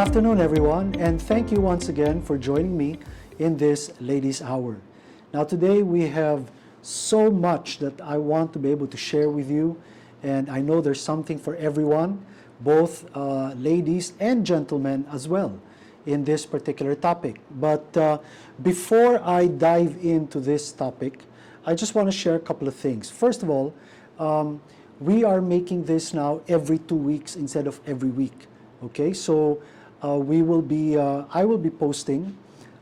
afternoon, everyone, and thank you once again for joining me in this Ladies' Hour. Now, today we have so much that I want to be able to share with you, and I know there's something for everyone, both ladies and gentlemen as well, in this particular topic. But before I dive into this topic, I just want to share a couple of things. First of all, we are making this now every 2 weeks instead of every week. Okay, so I will be posting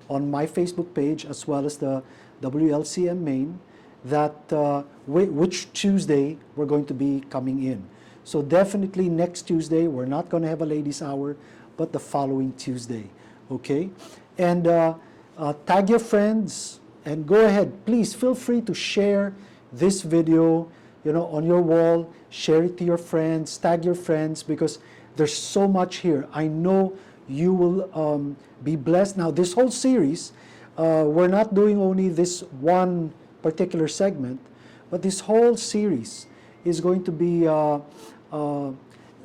on my Facebook page as well as the wlcmmain that which Tuesday we're going to be coming in. So definitely next Tuesday we're not going to have a ladies' hour, but the following Tuesday. Okay, and tag your friends and go ahead. Please feel free to share this video, on your wall. Share it to your friends. Tag your friends because there's so much here. I know you will be blessed. Now, this whole series, we're not doing only this one particular segment, but this whole series is going to be,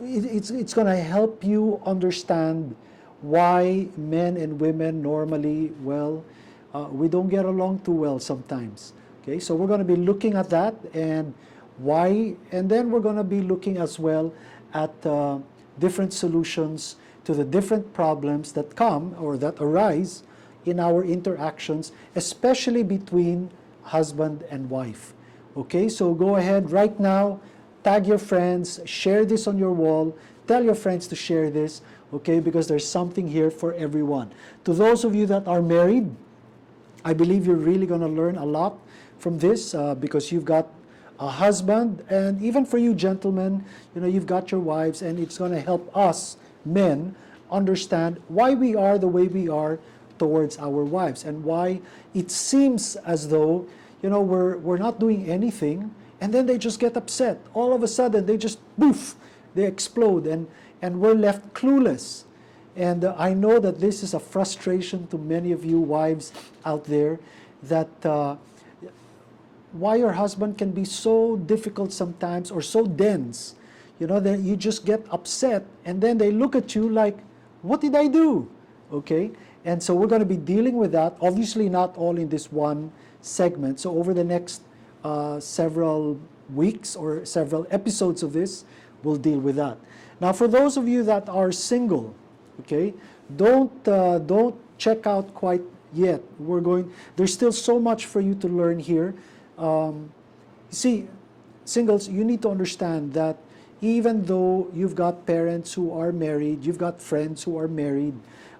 it's going to help you understand why men and women normally, we don't get along too well sometimes. Okay, so we're going to be looking at that and why, and then we're going to be looking as well at different solutions to the different problems that come or that arise in our interactions, especially between husband and wife. Okay, so go ahead right now, tag your friends, share this on your wall, tell your friends to share this, okay, because there's something here for everyone. To those of you that are married, I believe you're really going to learn a lot from this because you've got a husband, and even for you gentlemen, you've got your wives, and it's going to help us men understand why we are the way we are towards our wives and why it seems as though we're not doing anything, and then they just get upset. All of a sudden they just poof, they explode, and we're left clueless. And I know that this is a frustration to many of you wives out there, that why your husband can be so difficult sometimes or so dense, that you just get upset and then they look at you like, what did I do? Okay, and so we're going to be dealing with that, obviously not all in this one segment. So over the next several weeks or several episodes of this, we'll deal with that. Now, for those of you that are single, okay, don't check out quite yet. There's still so much for you to learn here. See, singles, you need to understand that even though you've got parents who are married, you've got friends who are married,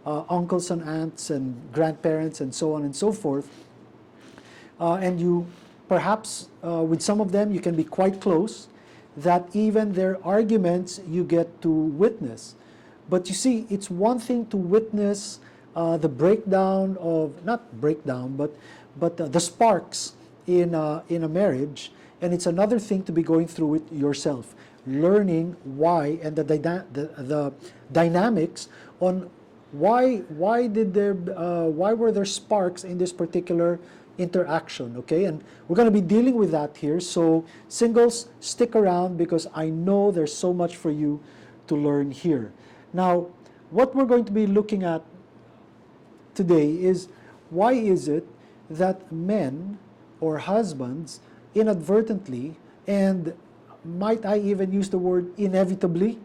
uncles and aunts and grandparents and so on and so forth, and you perhaps with some of them you can be quite close, that even their arguments you get to witness. But you see, it's one thing to witness the breakdown of, not breakdown, but the sparks in a marriage, and it's another thing to be going through it yourself, learning why and the dynamics on why were there sparks in this particular interaction. Okay, and we're going to be dealing with that here. So singles, stick around because I know there's so much for you to learn here. Now, what we're going to be looking at today is why is it that men or husbands inadvertently, and might I even use the word inevitably,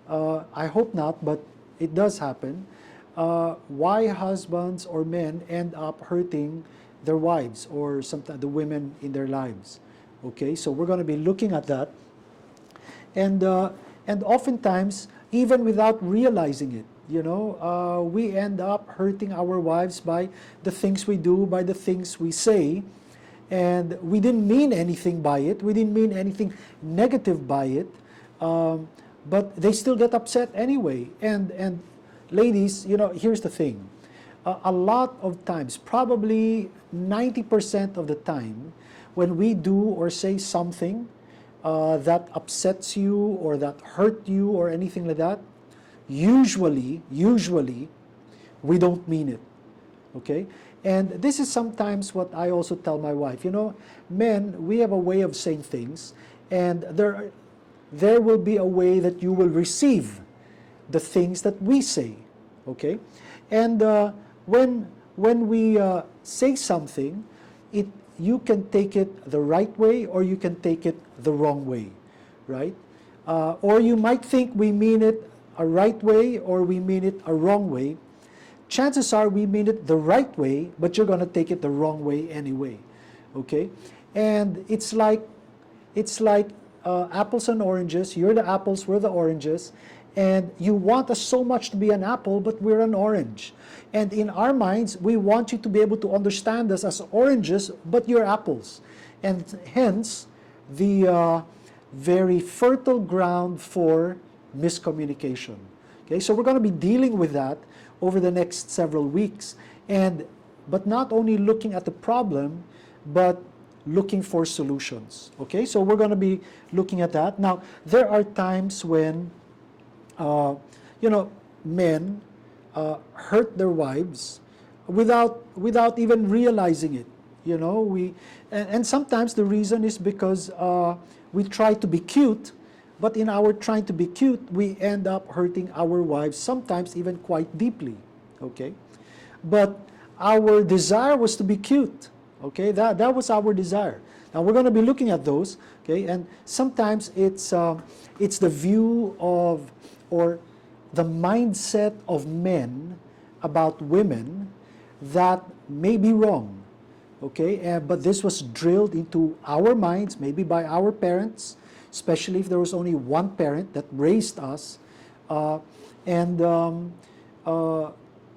I hope not, but it does happen, why husbands or men end up hurting their wives or sometimes the women in their lives. Okay, so we're going to be looking at that, and oftentimes even without realizing it, we end up hurting our wives by the things we do, by the things we say. And we didn't mean anything by it. We didn't mean anything negative by it. But they still get upset anyway. And ladies, here's the thing. A lot of times, probably 90% of the time, when we do or say something that upsets you or that hurt you or anything like that, usually, we don't mean it. Okay? And this is sometimes what I also tell my wife. Men, we have a way of saying things, and there will be a way that you will receive the things that we say. Okay? And when we say something, you can take it the right way or you can take it the wrong way, right? Or you might think we mean it a right way or we mean it a wrong way. Chances are we mean it the right way, but you're going to take it the wrong way anyway, okay? And it's like apples and oranges. You're the apples, we're the oranges, and you want us so much to be an apple, but we're an orange. And in our minds, we want you to be able to understand us as oranges, but you're apples. And hence, the very fertile ground for miscommunication. Okay, so we're going to be dealing with that over the next several weeks, but not only looking at the problem, but looking for solutions. Okay, so we're going to be looking at that. Now, there are times when, men hurt their wives without even realizing it. And sometimes the reason is because we try to be cute, but in our trying to be cute, we end up hurting our wives, sometimes even quite deeply, okay? But our desire was to be cute, okay? That was our desire. Now, we're going to be looking at those, okay? And sometimes it's the view of, or the mindset of men about women that may be wrong, okay? But this was drilled into our minds, maybe by our parents, especially if there was only one parent that raised us,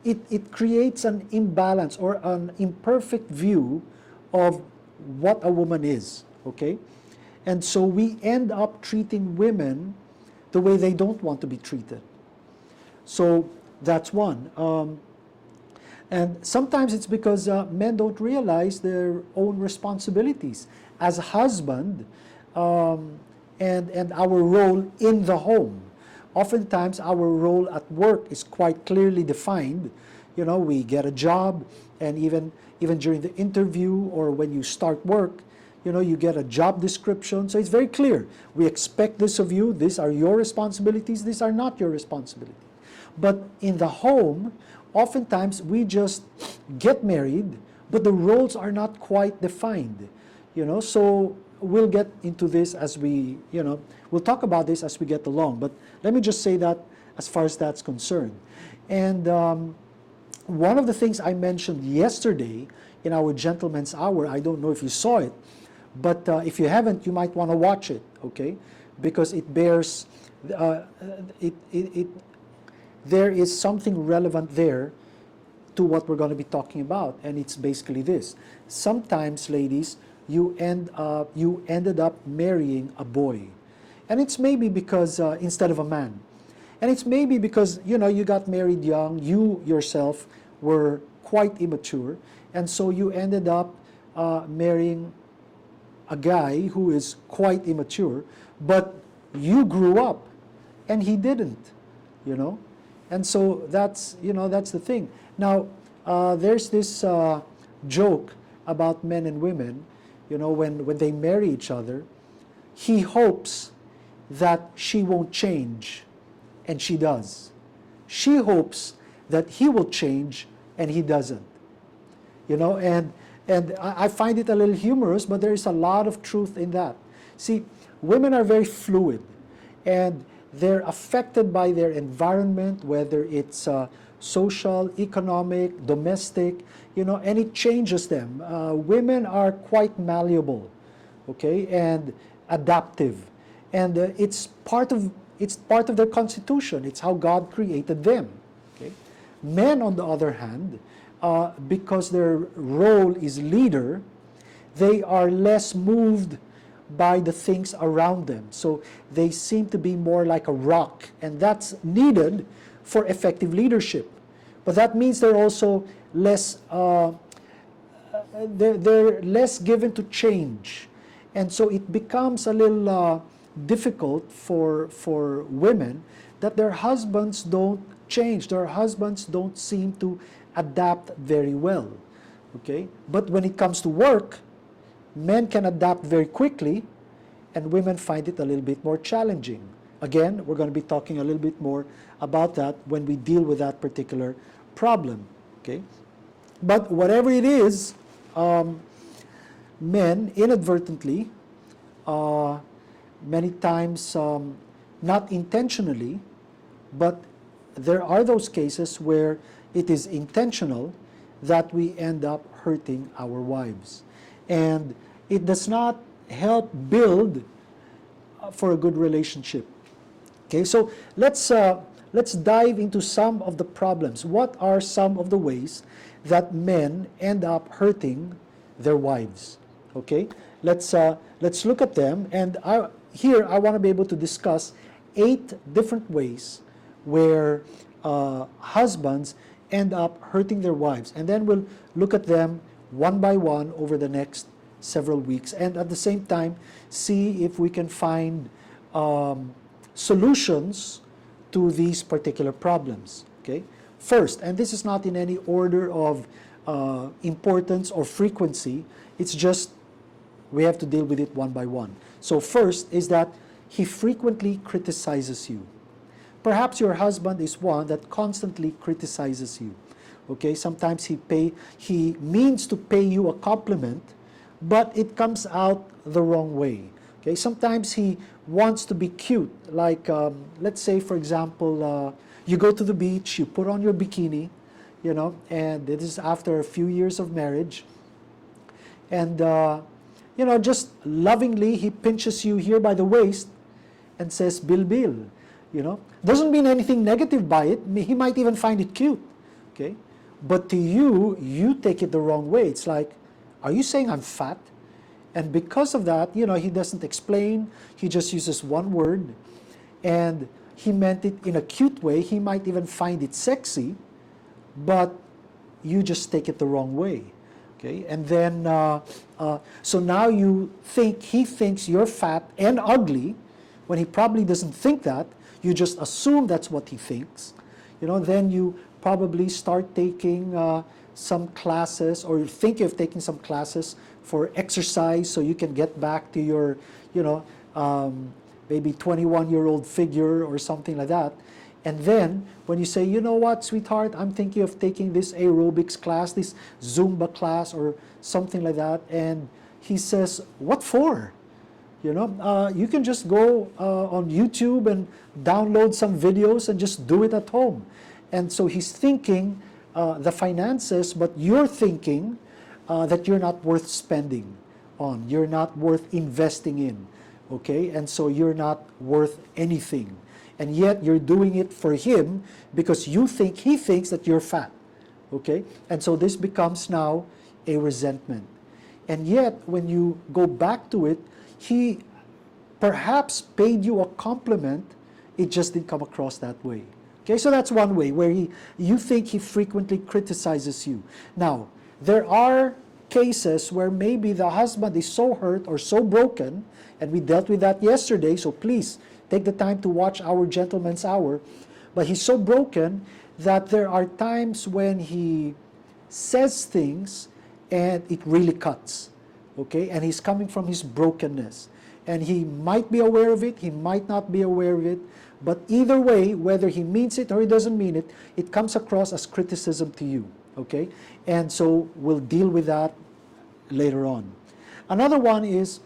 it creates an imbalance or an imperfect view of what a woman is, okay? And so we end up treating women the way they don't want to be treated. So that's one. And sometimes it's because men don't realize their own responsibilities as a husband, and our role in the home. Oftentimes, our role at work is quite clearly defined. We get a job, and even during the interview or when you start work, you get a job description. So it's very clear. We expect this of you. These are your responsibilities. These are not your responsibilities. But in the home, oftentimes we just get married, but the roles are not quite defined. So we'll get into this as we, we'll talk about this as we get along. But let me just say that as far as that's concerned. And one of the things I mentioned yesterday in our Gentleman's Hour, I don't know if you saw it, but if you haven't, you might want to watch it, okay? Because it bears, there is something relevant there to what we're going to be talking about, and it's basically this. Sometimes, ladies, you ended up marrying a boy. And it's maybe because, instead of a man. And it's maybe because, you got married young, you yourself were quite immature, and so you ended up marrying a guy who is quite immature, but you grew up, and he didn't, And so that's the thing. Now, there's this joke about men and women, when they marry each other, he hopes that she won't change, and she does. She hopes that he will change, and he doesn't. And I find it a little humorous, but there is a lot of truth in that. See, women are very fluid, and they're affected by their environment, whether it's social, economic, domestic, and it changes them. Women are quite malleable, okay, and adaptive, and it's part of their constitution. It's how God created them. Okay, men, on the other hand, because their role is leader, they are less moved by the things around them. So they seem to be more like a rock, and that's needed for effective leadership. But that means they're also less they're less given to change, and so it becomes a little difficult for women that their husbands don't change. Their husbands don't seem to adapt very well. Okay, but when it comes to work, men can adapt very quickly, and women find it a little bit more challenging. again, we're going to be talking a little bit more about that when we deal with that particular problem. Okay? But whatever it is, men inadvertently, many times not intentionally, but there are those cases where it is intentional that we end up hurting our wives. And it does not help build for a good relationship. Okay, so let's dive into some of the problems. What are some of the ways that men end up hurting their wives? Okay, let's look at them. And here I want to be able to discuss 8 different ways where husbands end up hurting their wives. And then we'll look at them one by one over the next several weeks. And at the same time, see if we can find solutions to these particular problems. Okay? First, and this is not in any order of importance or frequency, it's just we have to deal with it one by one. So first is that he frequently criticizes you. Perhaps your husband is one that constantly criticizes you. Okay, sometimes he means to pay you a compliment, but it comes out the wrong way. Okay, sometimes he wants to be cute. Like, let's say, for example, you go to the beach, you put on your bikini, you know, and it is after a few years of marriage. And, you know, just lovingly, he pinches you here by the waist and says, Bill, Bill, you know. Doesn't mean anything negative by it. He might even find it cute, okay? But to you, you take it the wrong way. It's like, are you saying I'm fat? And because of that, you know, he doesn't explain. He just uses one word. And he meant it in a cute way. He might even find it sexy, but you just take it the wrong way. Okay? And then, so now you think, he thinks you're fat and ugly, when he probably doesn't think that. You just assume that's what he thinks. You know, then you probably start taking some classes, or you think of taking some classes for exercise so you can get back to your, you know, maybe 21-year-old figure or something like that. And then when you say, you know what, sweetheart, I'm thinking of taking this aerobics class, this Zumba class or something like that. And he says, what for? You know, you can just go on YouTube and download some videos and just do it at home. And so he's thinking the finances, but you're thinking that you're not worth spending on. You're not worth investing in, okay? And so you're not worth anything. And yet you're doing it for him because you think he thinks that you're fat, okay? And so this becomes now a resentment. And yet when you go back to it, he perhaps paid you a compliment, it just didn't come across that way. Okay, so that's one way where you think he frequently criticizes you. Now, there are cases where maybe the husband is so hurt or so broken, and we dealt with that yesterday, so please take the time to watch our Gentleman's Hour. But he's so broken that there are times when he says things and it really cuts. Okay, and he's coming from his brokenness. And he might be aware of it, he might not be aware of it, but either way, whether he means it or he doesn't mean it, it comes across as criticism to you, okay? And so we'll deal with that later on. Another one is,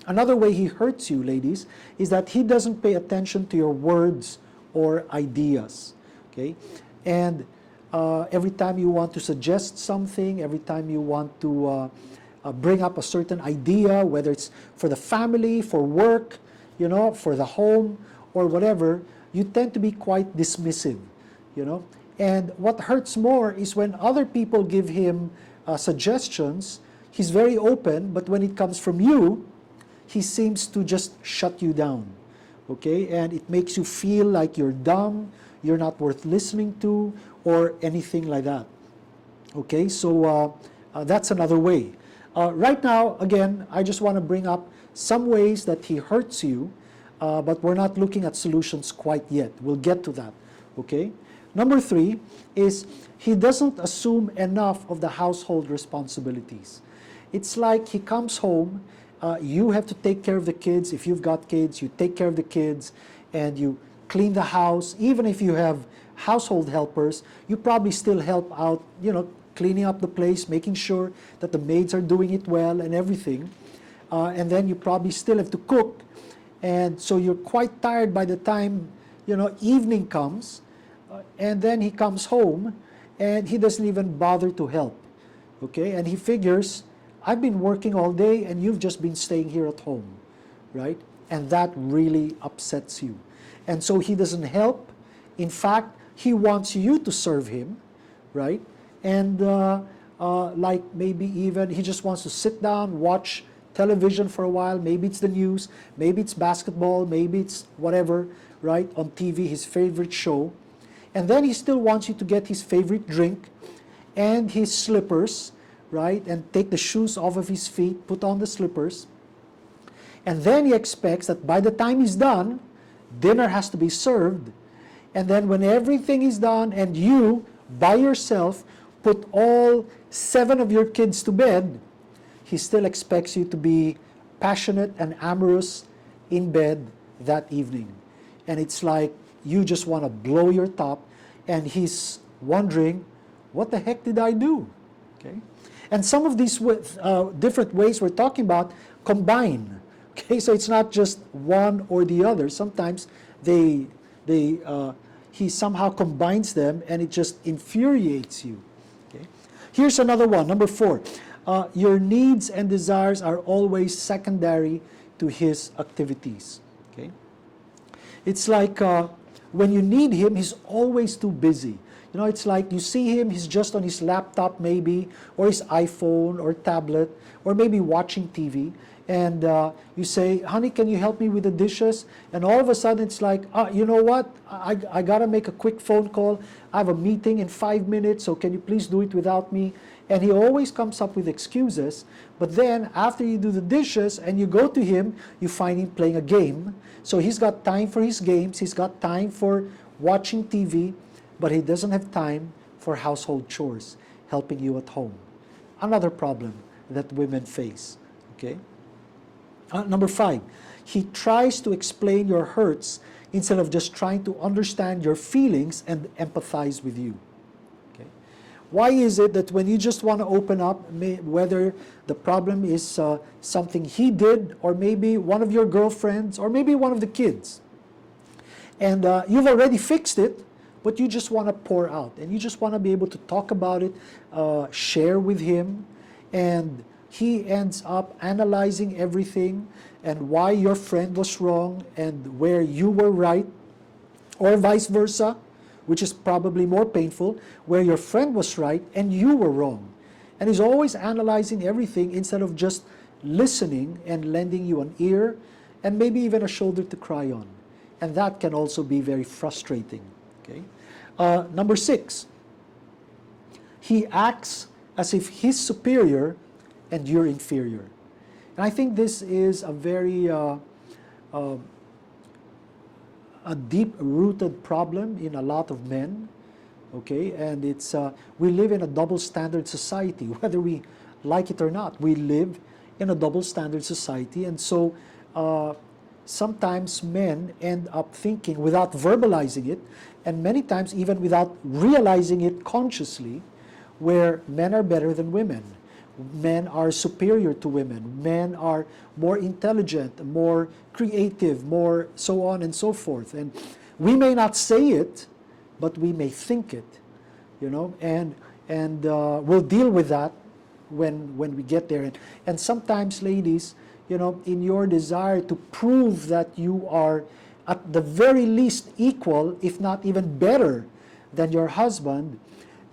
another way he hurts you, ladies, is that he doesn't pay attention to your words or ideas, okay? And every time you want to suggest something, every time you want to bring up a certain idea, whether it's for the family, for work, you know, for the home, or whatever, you tend to be quite dismissive, you know. And what hurts more is when other people give him suggestions, he's very open, but when it comes from you, he seems to just shut you down, okay? And it makes you feel like you're dumb, you're not worth listening to, or anything like that, okay? So that's another way. Right now, again, I just want to bring up some ways that he hurts you, but we're not looking at solutions quite yet. We'll get to that, okay? Number 3 is he doesn't assume enough of the household responsibilities. It's like he comes home, you have to take care of the kids. If you've got kids, you take care of the kids, and you clean the house. Even if you have household helpers, you probably still help out, cleaning up the place, making sure that the maids are doing it well and everything. And then you probably still have to cook. And so you're quite tired by the time, evening comes. And then he comes home and he doesn't even bother to help. Okay? And he figures, I've been working all day and you've just been staying here at home, right? And that really upsets you. And so he doesn't help. In fact, he wants you to serve him, right? And like maybe even he just wants to sit down, watch television for a while. Maybe it's the news, maybe it's basketball, maybe it's whatever, right? On TV, his favorite show. And then he still wants you to get his favorite drink and his slippers, right? And take the shoes off of his feet, put on the slippers. And then he expects that by the time he's done, dinner has to be served. And then when everything is done and you, by yourself, put all 7 of your kids to bed, he still expects you to be passionate and amorous in bed that evening. And it's like you just want to blow your top, and he's wondering, what the heck did I do? Okay? And some of these different ways we're talking about combine. Okay, so it's not just one or the other. Sometimes he somehow combines them, and it just infuriates you. Okay? Here's another one, number 4. Your needs and desires are always secondary to his activities. Okay? It's like when you need him, he's always too busy. It's like you see him, he's just on his laptop maybe, or his iPhone or tablet, or maybe watching TV. And you say, honey, can you help me with the dishes? And all of a sudden it's like, you know what? I got to make a quick phone call. I have a meeting in 5 minutes, so can you please do it without me? And he always comes up with excuses. But then after you do the dishes and you go to him, you find him playing a game. So he's got time for his games. He's got time for watching TV, but he doesn't have time for household chores, helping you at home. Another problem that women face. Okay? Number 5, he tries to explain your hurts instead of just trying to understand your feelings and empathize with you. Okay? Why is it that when you just want to open up, whether the problem is something he did, or maybe one of your girlfriends, or maybe one of the kids, and you've already fixed it, but you just want to pour out, and you just want to be able to talk about it, share with him, and he ends up analyzing everything and why your friend was wrong and where you were right, or vice versa, which is probably more painful, where your friend was right and you were wrong. And he's always analyzing everything instead of just listening and lending you an ear and maybe even a shoulder to cry on. And that can also be very frustrating. Okay? Number 6, he acts as if he's superior and you're inferior. And I think this is a very a deep-rooted problem in a lot of men. Okay, and it's we live in a double-standard society, whether we like it or not. We live in a double-standard society, and so sometimes men end up thinking without verbalizing it, and many times even without realizing it consciously, where men are better than women. Men are superior to women. Men are more intelligent, more creative, more so on and so forth. And we may not say it, but we may think it, and we'll deal with that when we get there. And sometimes, ladies, in your desire to prove that you are at the very least equal, if not even better than your husband,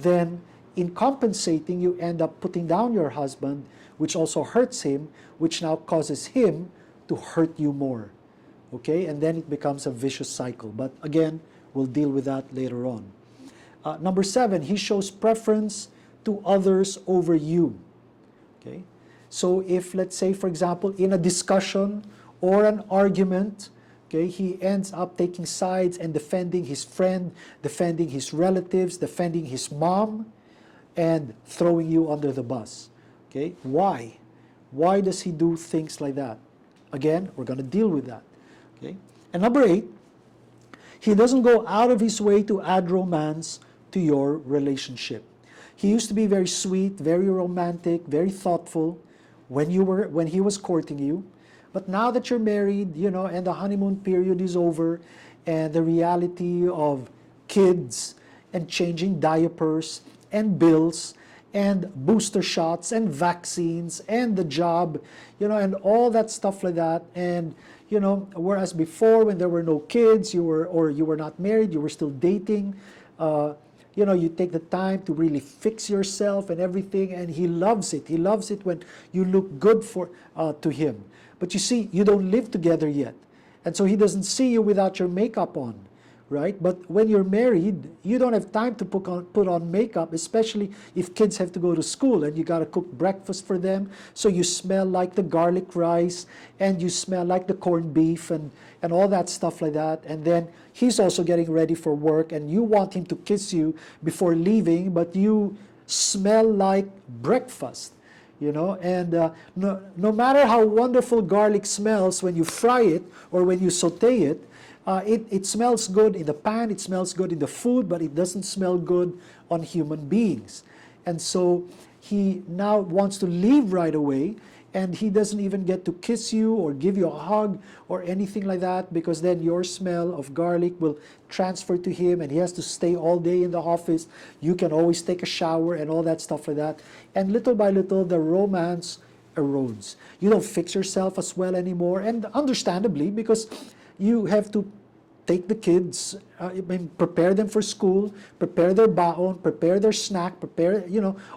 then in compensating, you end up putting down your husband, which also hurts him, which now causes him to hurt you more. Okay? And then it becomes a vicious cycle. But again, we'll deal with that later on. Number 7, he shows preference to others over you. Okay? So if, let's say, for example, in a discussion or an argument, okay, he ends up taking sides and defending his friend, defending his relatives, defending his mom, and throwing you under the bus. Okay? Why? Why does he do things like that? Again, we're going to deal with that. Okay? And number 8, He doesn't go out of his way to add romance to your relationship. He used to be very sweet, very romantic, very thoughtful when he was courting you. But now that you're married, and the honeymoon period is over, and the reality of kids and changing diapers and bills and booster shots and vaccines and the job, and all that stuff like that. And, whereas before when there were no kids, you were not married, you were still dating, you take the time to really fix yourself and everything, and he loves it. He loves it when you look good to him. But you see, you don't live together yet. And so he doesn't see you without your makeup on, right? But when you're married, you don't have time to put on makeup, especially if kids have to go to school and you got to cook breakfast for them. So you smell like the garlic rice and you smell like the corned beef and all that stuff like that. And then he's also getting ready for work and you want him to kiss you before leaving, but you smell like breakfast. And no matter how wonderful garlic smells when you fry it or when you saute it, it smells good in the pan, it smells good in the food, but it doesn't smell good on human beings. And so he now wants to leave right away, and he doesn't even get to kiss you or give you a hug or anything like that, because then your smell of garlic will transfer to him and he has to stay all day in the office. You can always take a shower and all that stuff like that. And little by little, the romance erodes. You don't fix yourself as well anymore, and understandably, because you have to take the kids, prepare them for school, prepare their baon, prepare their snack, prepare,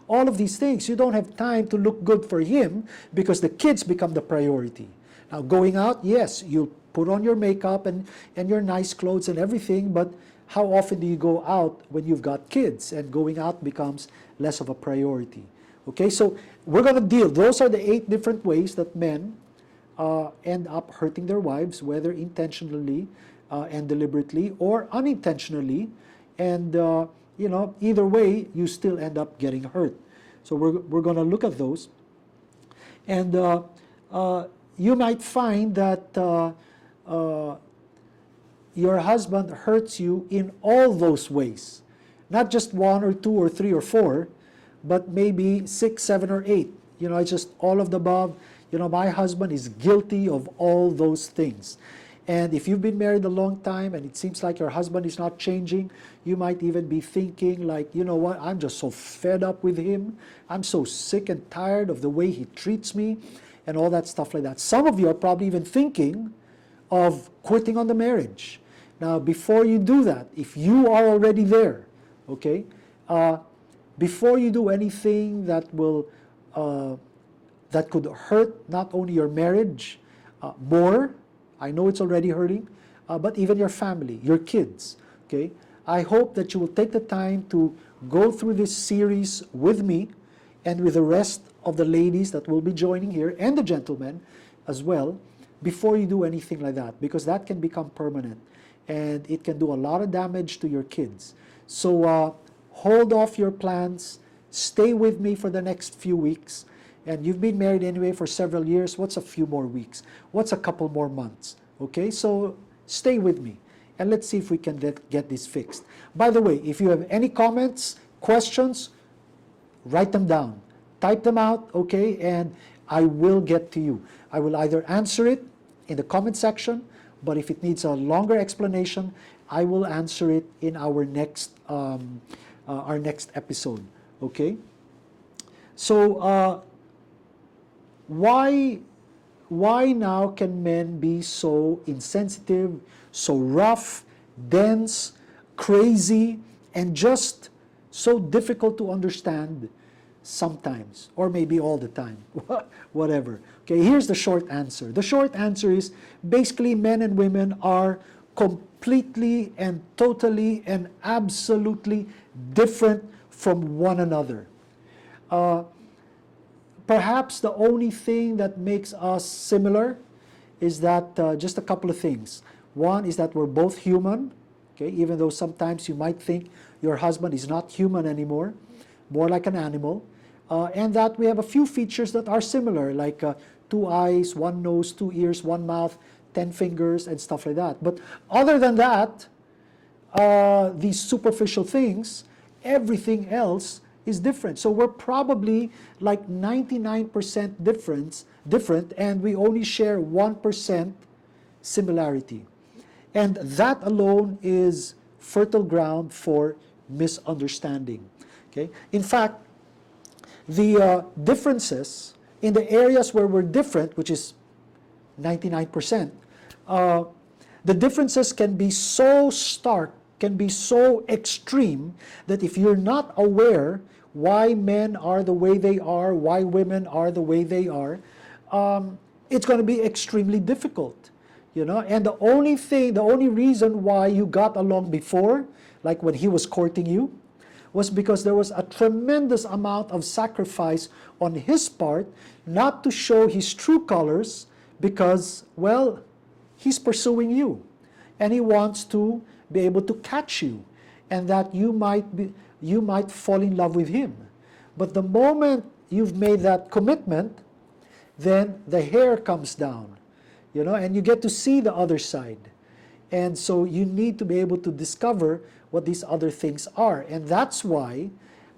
all of these things. You don't have time to look good for him because the kids become the priority. Now, going out, yes, you'll put on your makeup and your nice clothes and everything, but how often do you go out when you've got kids and going out becomes less of a priority? Okay, so we're going to deal. Those are the 8 different ways that men end up hurting their wives, whether intentionally and deliberately or unintentionally, and either way you still end up getting hurt. So we're going to look at those, and you might find that your husband hurts you in all those ways, not just 1 or 2 or 3 or 4, but maybe 6, 7 or 8. It's just all of the above. My husband is guilty of all those things. And if you've been married a long time and it seems like your husband is not changing, you might even be thinking like, you know what, I'm just so fed up with him. I'm so sick and tired of the way he treats me and all that stuff like that. Some of you are probably even thinking of quitting on the marriage. Now, before you do that, if you are already there, okay, before you do anything that will that could hurt not only your marriage more, I know it's already hurting, but even your family, your kids, okay? I hope that you will take the time to go through this series with me and with the rest of the ladies that will be joining here, and the gentlemen as well, before you do anything like that, because that can become permanent and it can do a lot of damage to your kids. So hold off your plans, stay with me for the next few weeks. And you've been married anyway for several years. What's a few more weeks? What's a couple more months? Okay, so stay with me and let's see if we can get this fixed. By the way, if you have any comments, questions, write them down. Type them out, okay, and I will get to you. I will either answer it in the comment section, but if it needs a longer explanation, I will answer it in our next episode, okay? So, why now can men be so insensitive, so rough, dense, crazy, and just so difficult to understand sometimes, or maybe all the time, whatever. Okay, here's the short answer. The short answer is basically men and women are completely and totally and absolutely different from one another. Perhaps the only thing that makes us similar is that just a couple of things. One is that we're both human, okay, even though sometimes you might think your husband is not human anymore, more like an animal, and that we have a few features that are similar, like 2 eyes, 1 nose, 2 ears, 1 mouth, 10 fingers, and stuff like that. But other than that, these superficial things, everything else is different. So we're probably like 99% different, and we only share 1% similarity. And that alone is fertile ground for misunderstanding. Okay? In fact, the differences in the areas where we're different, which is 99%, the differences can be so stark, can be so extreme, that if you're not aware why men are the way they are, why women are the way they are, it's going to be extremely difficult. You know, and the only reason why you got along before, like when he was courting you, was because there was a tremendous amount of sacrifice on his part, not to show his true colors, because, well, he's pursuing you, and he wants to be able to catch you, and that you might fall in love with him. But the moment you've made that commitment, then the hair comes down, you know, and you get to see the other side. And so you need to be able to discover what these other things are. And that's why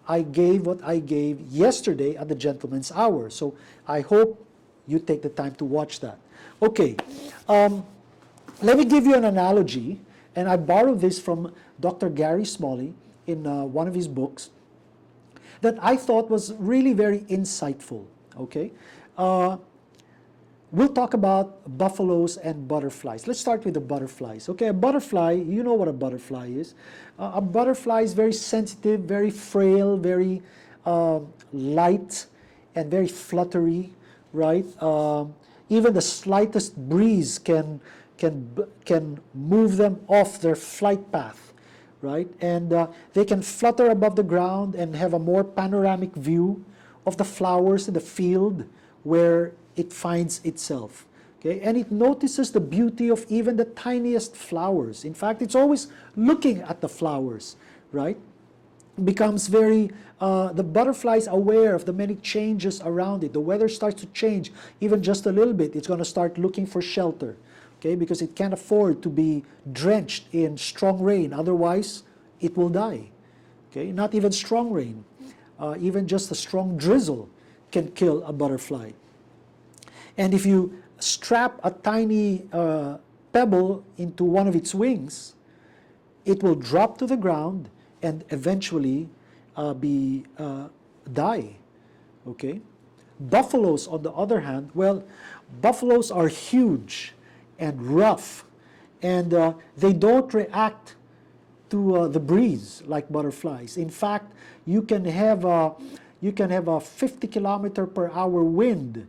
I gave what I gave yesterday at the Gentleman's Hour. So I hope you take the time to watch that. Okay, let me give you an analogy, and I borrowed this from Dr. Gary Smalley in one of his books, that I thought was really very insightful. Okay, we'll talk about buffaloes and butterflies. Let's start with the butterflies. Okay, a butterfly, you know what a butterfly is. A butterfly is very sensitive, very frail, very light, and very fluttery, right? Even the slightest breeze can move them off their flight path, right? And they can flutter above the ground and have a more panoramic view of the flowers in the field where it finds itself. Okay? And it notices the beauty of even the tiniest flowers. In fact, it's always looking at the flowers, right? Becomes very, the butterfly is aware of the many changes around it. The weather starts to change even just a little bit. It's going to start looking for shelter, okay? Because it can't afford to be drenched in strong rain. Otherwise, it will die, okay? Not even strong rain. Even just a strong drizzle can kill a butterfly. And if you strap a tiny pebble into one of its wings, it will drop to the ground and eventually die, okay? Buffaloes, on the other hand, well, buffaloes are huge and rough, and they don't react to the breeze like butterflies. In fact, you can have a 50-kilometer-per-hour wind,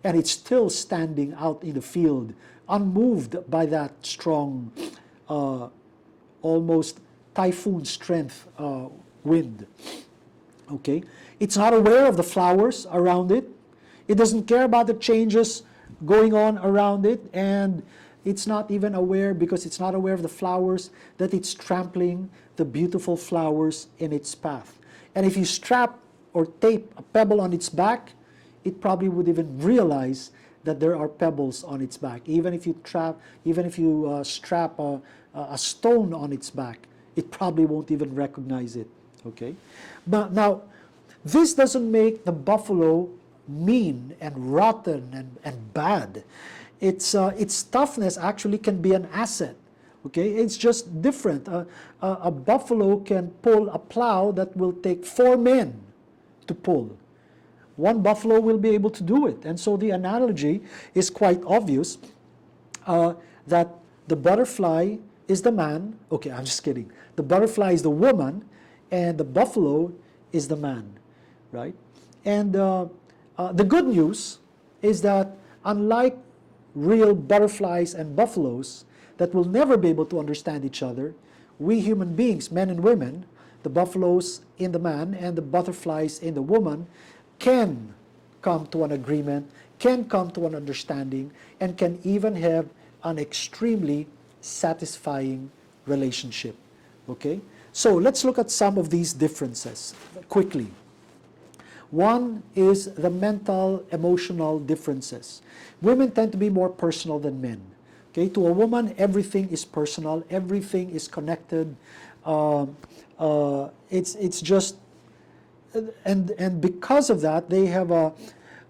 and it's still standing out in the field, unmoved by that strong, almost typhoon strength wind. Okay, it's not aware of the flowers around it. It doesn't care about the changes going on around it, and it's not even aware, because it's not aware of the flowers, that it's trampling the beautiful flowers in its path. And if you strap or tape a pebble on its back, it probably would even realize that there are pebbles on its back. Even if you strap a stone on its back, it probably won't even recognize it, okay? But now, this doesn't make the buffalo mean and rotten and bad. Its toughness actually can be an asset, okay? It's just different. A buffalo can pull a plow that will take 4 men to pull. One buffalo will be able to do it. And so the analogy is quite obvious, that the butterfly is the man. Okay, I'm just kidding. The butterfly is the woman, and the buffalo is the man, right? And the good news is that unlike real butterflies and buffaloes that will never be able to understand each other, we human beings, men and women, the buffaloes in the man and the butterflies in the woman, can come to an agreement, can come to an understanding, and can even have an extremely satisfying relationship. Okay? So let's look at some of these differences quickly. One is the mental, emotional differences. Women tend to be more personal than men. Okay? Okay, to a woman, everything is personal, everything is connected. It's just, and because of that, they have a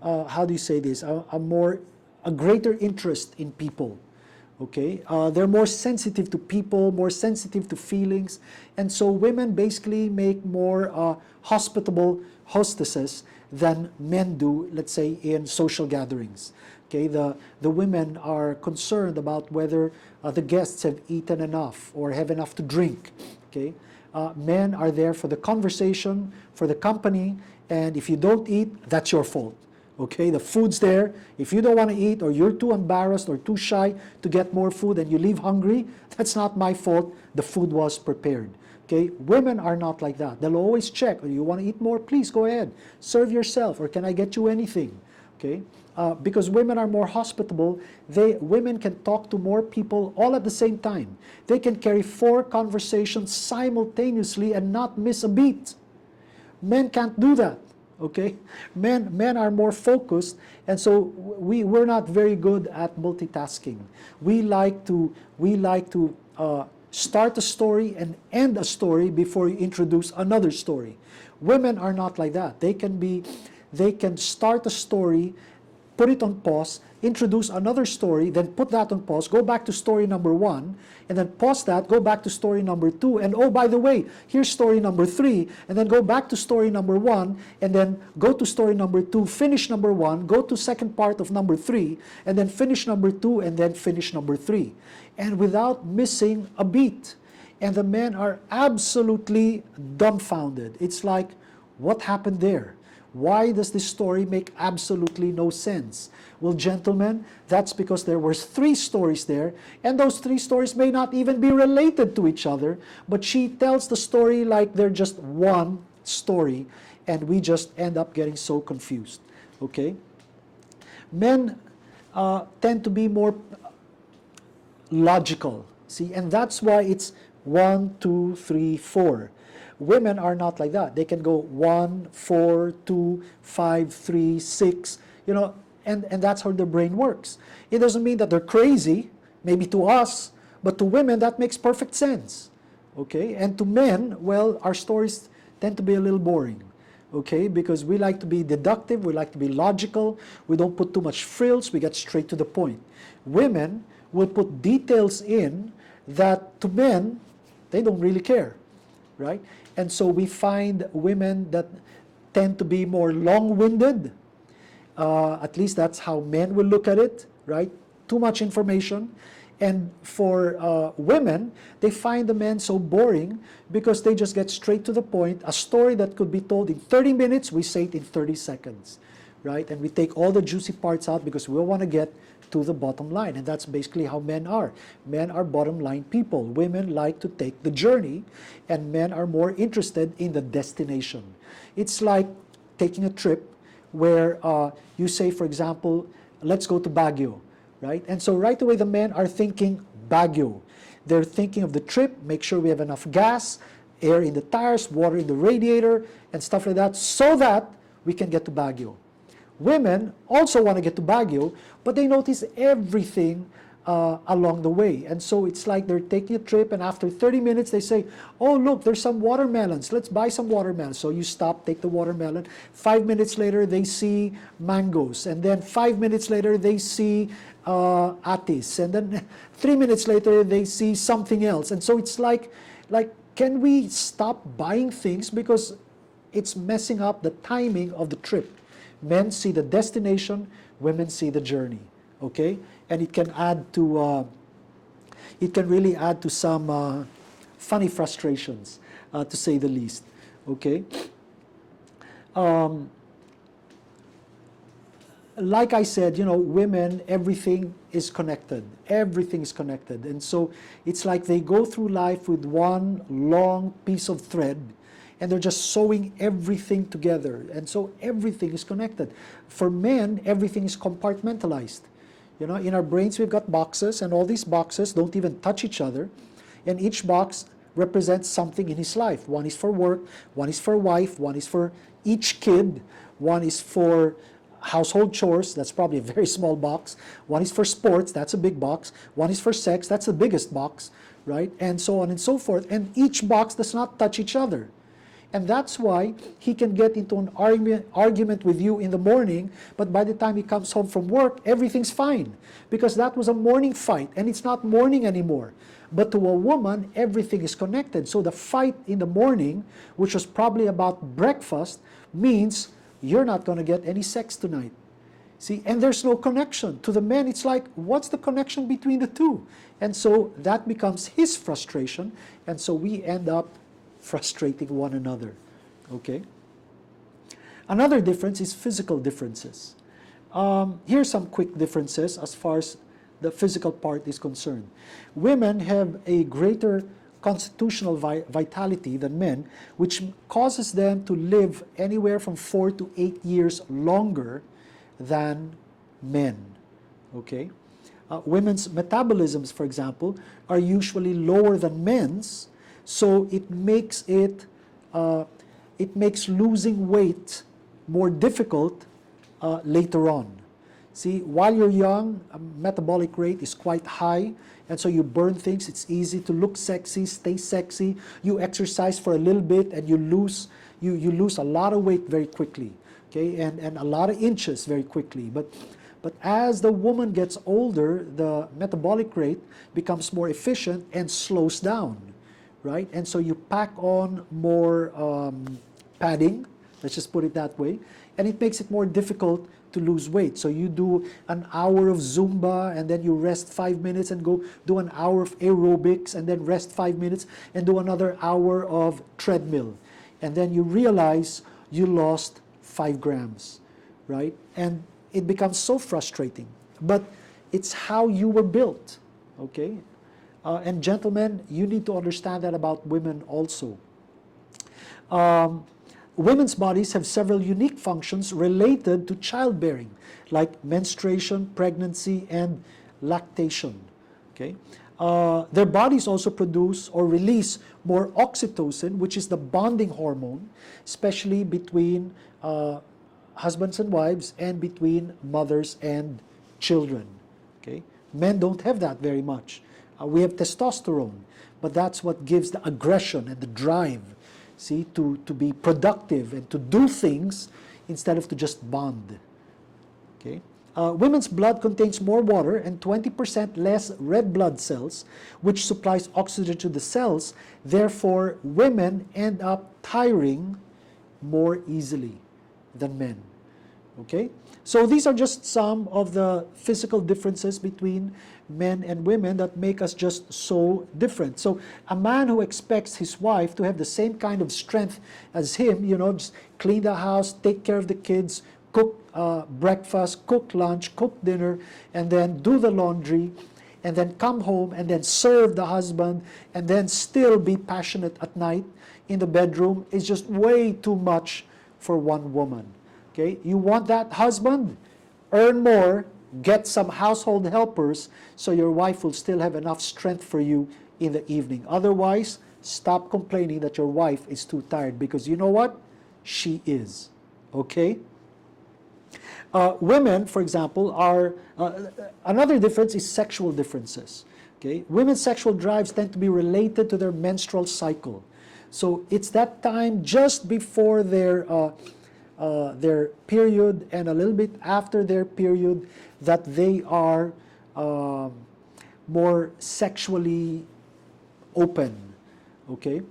how do you say this? A greater interest in people. Okay, they're more sensitive to people, more sensitive to feelings, and so women basically make more hospitable hostesses than men do, let's say, in social gatherings. Okay, the women are concerned about whether the guests have eaten enough or have enough to drink. Okay, men are there for the conversation, for the company, and if you don't eat, that's your fault. Okay, the food's there. If you don't want to eat, or you're too embarrassed or too shy to get more food and you leave hungry, that's not my fault. The food was prepared. Okay, women are not like that. They'll always check. You want to eat more? Please go ahead. Serve yourself, or can I get you anything? Okay, because women are more hospitable. Women can talk to more people all at the same time. They can carry 4 conversations simultaneously and not miss a beat. Men can't do that. Okay, men are more focused, and so we're not very good at multitasking. We like to start a story and end a story before you introduce another story. Women are not like that. They can start a story, put it on pause, introduce another story, then put that on pause, go back to story number 1, and then pause that, go back to story number 2, and oh, by the way, here's story number 3, and then go back to story number 1, and then go to story number 2, finish number 1, go to second part of number 3, and then finish number 2, and then finish number 3. And without missing a beat. And the men are absolutely dumbfounded. It's like, what happened there? Why does this story make absolutely no sense? Well, gentlemen, that's because there were 3 stories there, and those 3 stories may not even be related to each other, but she tells the story like they're just one story, and we just end up getting so confused. Okay? Men tend to be more logical, see, and that's why it's 1, 2, 3, 4. Women are not like that. They can go 1, 4, 2, 5, 3, 6, you know, and that's how their brain works. It doesn't mean that they're crazy, maybe to us, but to women that makes perfect sense. Okay? And to men, well, our stories tend to be a little boring. Okay? Because we like to be deductive, we like to be logical, we don't put too much frills, we get straight to the point. Women will put details in that to men, they don't really care. Right? And so we find women that tend to be more long-winded. At least that's how men will look at it, right? Too much information. And for women, they find the men so boring because they just get straight to the point. A story that could be told in 30 minutes, we say it in 30 seconds, right? And we take all the juicy parts out because we want to get to the bottom line. And that's basically how men are. Men are bottom line people. Women like to take the journey, and men are more interested in the destination. It's like taking a trip where you say, for example, let's go to Baguio, right? And so right away the men are thinking Baguio. They're thinking of the trip, make sure we have enough gas, air in the tires, water in the radiator, and stuff like that, so that we can get to Baguio. Women also want to get to Baguio, but they notice everything along the way. And so it's like they're taking a trip, and after 30 minutes they say, oh, look, there's some watermelons. Let's buy some watermelons. So you stop, take the watermelon. 5 minutes later, they see mangoes. And then 5 minutes later, they see atis. And then 3 minutes later, they see something else. And so it's like, can we stop buying things because it's messing up the timing of the trip? Men see the destination, women see the journey, okay? And it can add to, it can really add to some funny frustrations, to say the least, okay? Like I said, you know, women, everything is connected. Everything is connected. And so it's like they go through life with one long piece of thread, and they're just sewing everything together. And so everything is connected. For men, everything is compartmentalized. You know, in our brains, we've got boxes, and all these boxes don't even touch each other. And each box represents something in his life. One is for work, one is for wife, one is for each kid, one is for household chores, that's probably a very small box. One is for sports, that's a big box. One is for sex, that's the biggest box, right? And so on and so forth. And each box does not touch each other. And that's why he can get into an argument with you in the morning, but by the time he comes home from work, everything's fine. Because that was a morning fight, and it's not morning anymore. But to a woman, everything is connected. So the fight in the morning, which was probably about breakfast, means you're not going to get any sex tonight. See, and there's no connection. To the men, it's like, what's the connection between the two? And so that becomes his frustration, and so we end up frustrating one another. Okay? Another difference is physical differences. Here's some quick differences as far as the physical part is concerned. Women have a greater constitutional vitality than men, which causes them to live anywhere from 4 to 8 years longer than men. Okay? Women's metabolisms, for example, are usually lower than men's, so it makes losing weight more difficult later on. See, while you're young, metabolic rate is quite high, and so you burn things. It's easy to look sexy, stay sexy. You exercise for a little bit, and you lose a lot of weight very quickly, okay, and a lot of inches very quickly. But as the woman gets older, the metabolic rate becomes more efficient and slows down, right? And so you pack on more padding, let's just put it that way, and it makes it more difficult to lose weight. So you do an hour of Zumba, and then you rest 5 minutes and go do an hour of aerobics, and then rest 5 minutes and do another hour of treadmill. And then you realize you lost 5 grams, right? And it becomes so frustrating. But it's how you were built, okay? And gentlemen, you need to understand that about women also. Women's bodies have several unique functions related to childbearing, like menstruation, pregnancy, and lactation. Okay? Their bodies also produce or release more oxytocin, which is the bonding hormone, especially between husbands and wives and between mothers and children. Okay? Men don't have that very much. We have testosterone, but that's what gives the aggression and the drive, see, to be productive and to do things instead of to just bond. Okay? Women's blood contains more water and 20% less red blood cells, which supplies oxygen to the cells. Therefore, women end up tiring more easily than men. Okay? So these are just some of the physical differences between men and women that make us just so different. So a man who expects his wife to have the same kind of strength as him, you know, just clean the house, take care of the kids, cook breakfast, cook lunch, cook dinner, and then do the laundry, and then come home and then serve the husband, and then still be passionate at night in the bedroom is just way too much for one woman. Okay? You want that husband? Earn more, get some household helpers so your wife will still have enough strength for you in the evening. Otherwise, stop complaining that your wife is too tired, because you know what? She is. Okay? Women, for example, are another difference is sexual differences. Okay? Women's sexual drives tend to be related to their menstrual cycle. So it's that time just before their period and a little bit after their period that they are more sexually open, okay?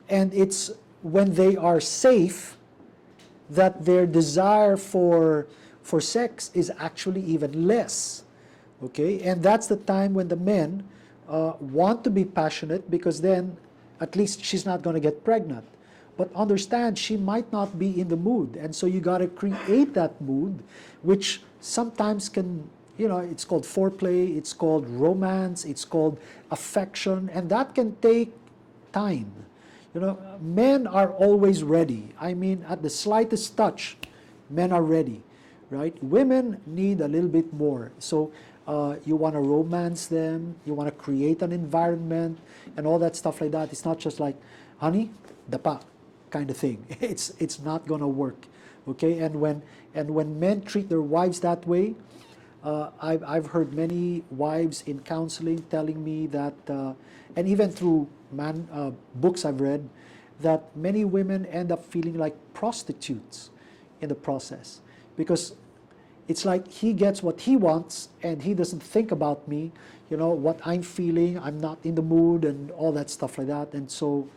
And it's when they are safe that their desire for sex is actually even less, okay? And that's the time when the men want to be passionate, because then at least she's not going to get pregnant. But understand, she might not be in the mood. And so you got to create that mood, which sometimes can, you know, it's called foreplay, it's called romance, it's called affection, and that can take time. You know, men are always ready. I mean, at the slightest touch, men are ready, right? Women need a little bit more. So you want to romance them, you want to create an environment, and all that stuff like that. It's not just like, honey, dapa. kind of thing. It's not going to work. Okay, and when men treat their wives that way, I've heard many wives in counseling telling me that, and even through books I've read, that many women end up feeling like prostitutes in the process, because it's like he gets what he wants and he doesn't think about me, what I'm feeling, I'm not in the mood and all that stuff like that. And so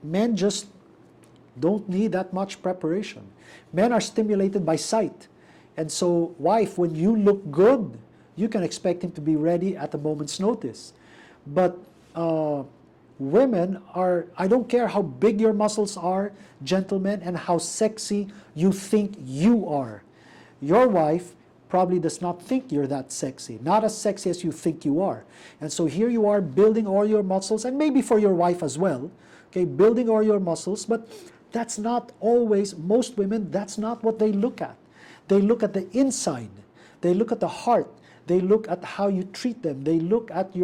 men just don't need that much preparation. Men are stimulated by sight. And so, wife, when you look good, you can expect him to be ready at a moment's notice. But women are, I don't care how big your muscles are, gentlemen, and how sexy you think you are. Your wife probably does not think you're that sexy, not as sexy as you think you are. And so here you are building all your muscles, and maybe for your wife as well, okay, building all your muscles, but that's not always, most women, that's not what they look at. They look at the inside. They look at the heart. They look at how you treat them. They look at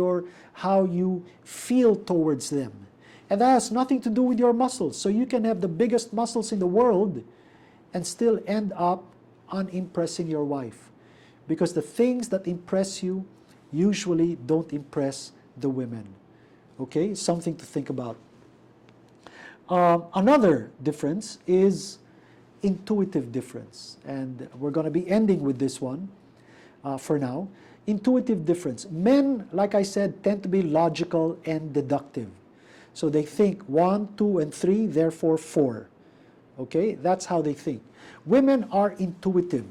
how you feel towards them. And that has nothing to do with your muscles. So you can have the biggest muscles in the world and still end up unimpressing your wife. Because the things that impress you usually don't impress the women. Okay, something to think about. Another difference is intuitive difference. And we're going to be ending with this one for now. Intuitive difference. Men, like I said, tend to be logical and deductive. So they think 1, 2, and 3, therefore 4. Okay, that's how they think. Women are intuitive.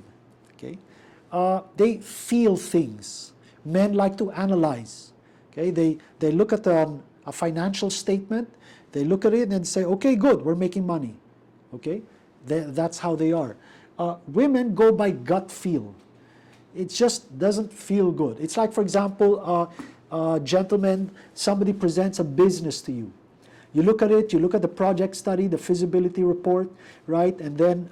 Okay, they feel things. Men like to analyze. Okay, they look at a financial statement. They look at it and say, okay, good, we're making money. Okay, that's how they are. Women go by gut feel. It just doesn't feel good. It's like, for example, gentlemen, somebody presents a business to you. You look at it, you look at the project study, the feasibility report, right? And then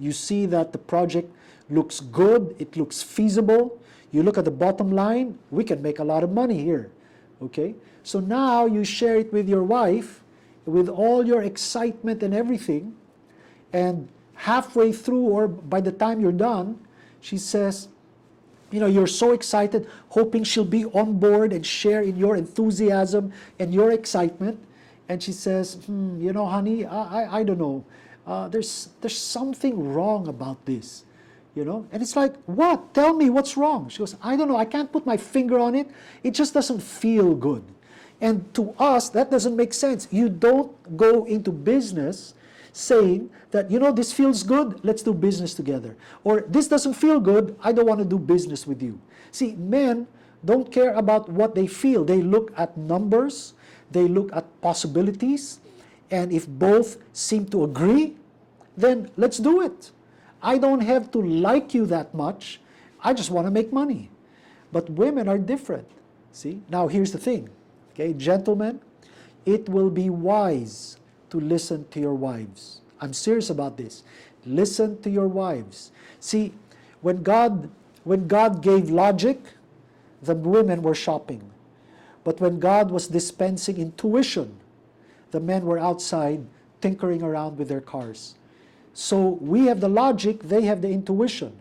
you see that the project looks good, it looks feasible. You look at the bottom line, we can make a lot of money here, okay? So now you share it with your wife, with all your excitement and everything, and halfway through, or by the time you're done, she says, you're so excited, hoping she'll be on board and share in your enthusiasm and your excitement. And she says, honey, I don't know. There's something wrong about this, And it's like, what? Tell me what's wrong. She goes, I don't know. I can't put my finger on it. It just doesn't feel good. And to us, that doesn't make sense. You don't go into business saying that, this feels good, let's do business together. Or this doesn't feel good, I don't want to do business with you. See, men don't care about what they feel. They look at numbers, they look at possibilities, and if both seem to agree, then let's do it. I don't have to like you that much, I just want to make money. But women are different, see? Now here's the thing, okay, gentlemen, it will be wise to listen to your wives. I'm serious about this. Listen to your wives. See, when God gave logic, the women were shopping. But when God was dispensing intuition, the men were outside tinkering around with their cars. So we have the logic, they have the intuition.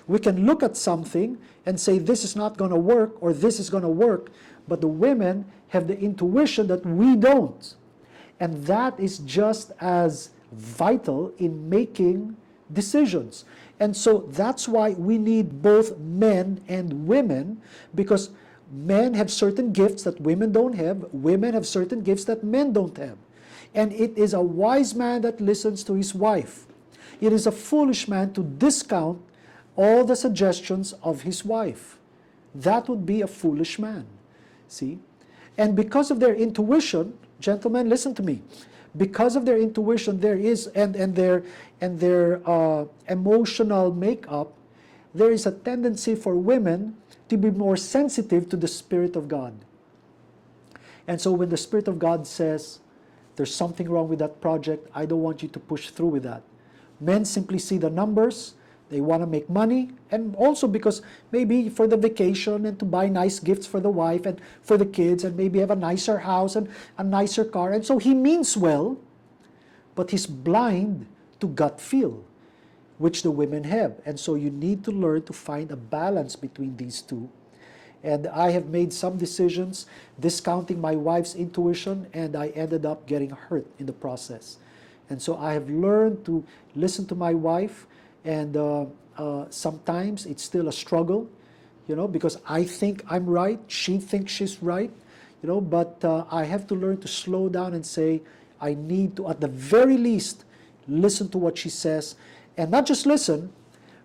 We can look at something and say this is not going to work or this is going to work, but the women have the intuition that we don't. And that is just as vital in making decisions. And so that's why we need both men and women, because men have certain gifts that women don't have, women have certain gifts that men don't have. And it is a wise man that listens to his wife. It is a foolish man to discount all the suggestions of his wife. That would be a foolish man. See? And because of their intuition, gentlemen, listen to me. Because of their intuition, there is and their emotional makeup, there is a tendency for women to be more sensitive to the Spirit of God. And so when the Spirit of God says, there's something wrong with that project, I don't want you to push through with that. Men simply see the numbers, They want to make money, and also because maybe for the vacation and to buy nice gifts for the wife and for the kids, and maybe have a nicer house and a nicer car. And so he means well, but he's blind to gut feel, which the women have. And so you need to learn to find a balance between these two. And I have made some decisions discounting my wife's intuition, and I ended up getting hurt in the process. And so I have learned to listen to my wife, and sometimes it's still a struggle, because I think I'm right, she thinks she's right, but I have to learn to slow down and say, I need to, at the very least, listen to what she says, and not just listen,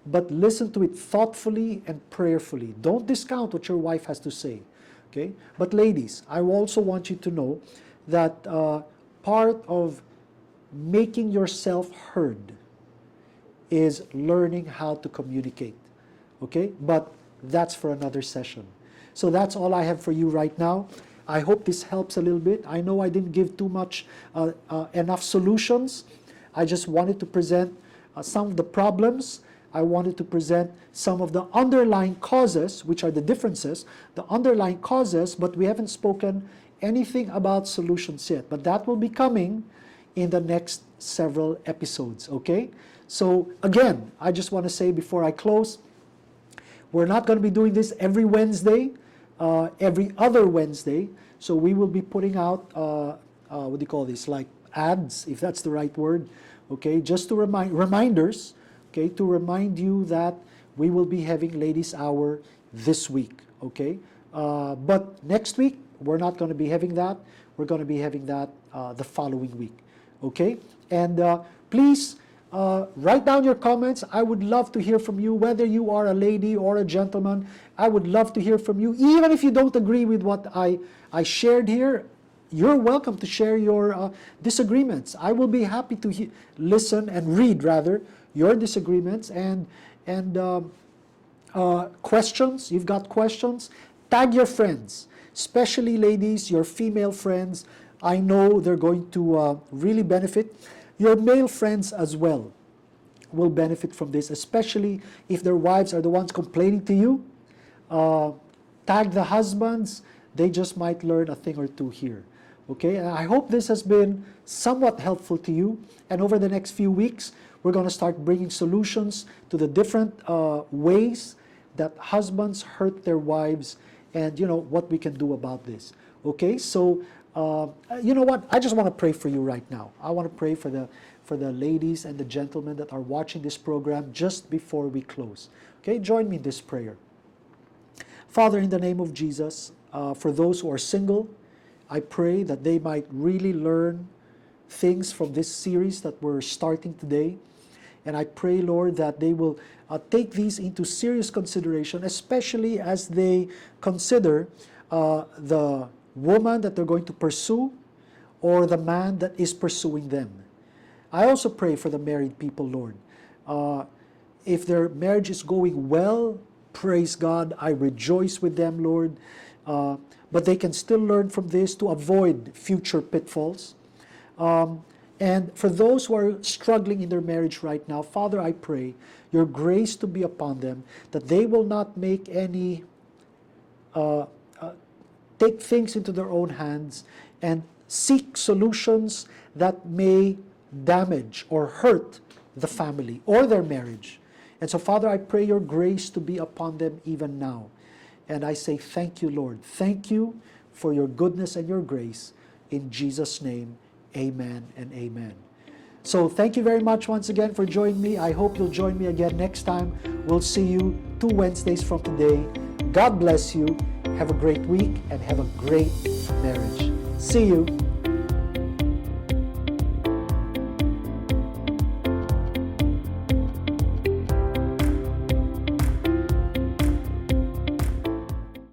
but listen to it thoughtfully and prayerfully. Don't discount what your wife has to say, okay? But ladies, I also want you to know that part of making yourself heard is learning how to communicate, okay? But that's for another session. So that's all I have for you right now. I hope this helps a little bit. I know I didn't give too much, enough solutions. I just wanted to present some of the problems. I wanted to present some of the underlying causes, which are the differences, the underlying causes, but we haven't spoken anything about solutions yet. But that will be coming in the next several episodes, okay? So again, I just want to say before I close, we're not going to be doing this every Wednesday, every other Wednesday. So we will be putting out, what do you call this, like ads, if that's the right word, okay? Just to reminders, okay, to remind you that we will be having Ladies Hour this week, okay? But next week, we're not going to be having that. We're going to be having that the following week, okay? And please write down your comments. I would love to hear from you, whether you are a lady or a gentleman. I would love to hear from you. Even if you don't agree with what I shared here, you're welcome to share your disagreements. I will be happy to listen and read, rather, your disagreements and questions. You've got questions, tag your friends, especially ladies, your female friends. I know they're going to really benefit. Your male friends as well will benefit from this, especially if their wives are the ones complaining to you. Tag the husbands. They just might learn a thing or two here. Okay, and I hope this has been somewhat helpful to you. And over the next few weeks, we're going to start bringing solutions to the different ways that husbands hurt their wives, and what we can do about this. Okay, so you know what? I just want to pray for you right now. I want to pray for the ladies and the gentlemen that are watching this program just before we close. Okay, join me in this prayer. Father, in the name of Jesus, for those who are single, I pray that they might really learn things from this series that we're starting today. And I pray, Lord, that they will take these into serious consideration, especially as they consider the woman that they're going to pursue or the man that is pursuing them. I also pray for the married people, Lord. If their marriage is going well, praise God, I rejoice with them, Lord. But they can still learn from this to avoid future pitfalls. And for those who are struggling in their marriage right now, Father, I pray your grace to be upon them, that they will not make any, take things into their own hands and seek solutions that may damage or hurt the family or their marriage. And so, Father, I pray your grace to be upon them even now. And I say thank you, Lord. Thank you for your goodness and your grace. In Jesus' name, amen and amen. So thank you very much once again for joining me. I hope you'll join me again next time. We'll see you 2 Wednesdays from today. God bless you. Have a great week and have a great marriage. See you.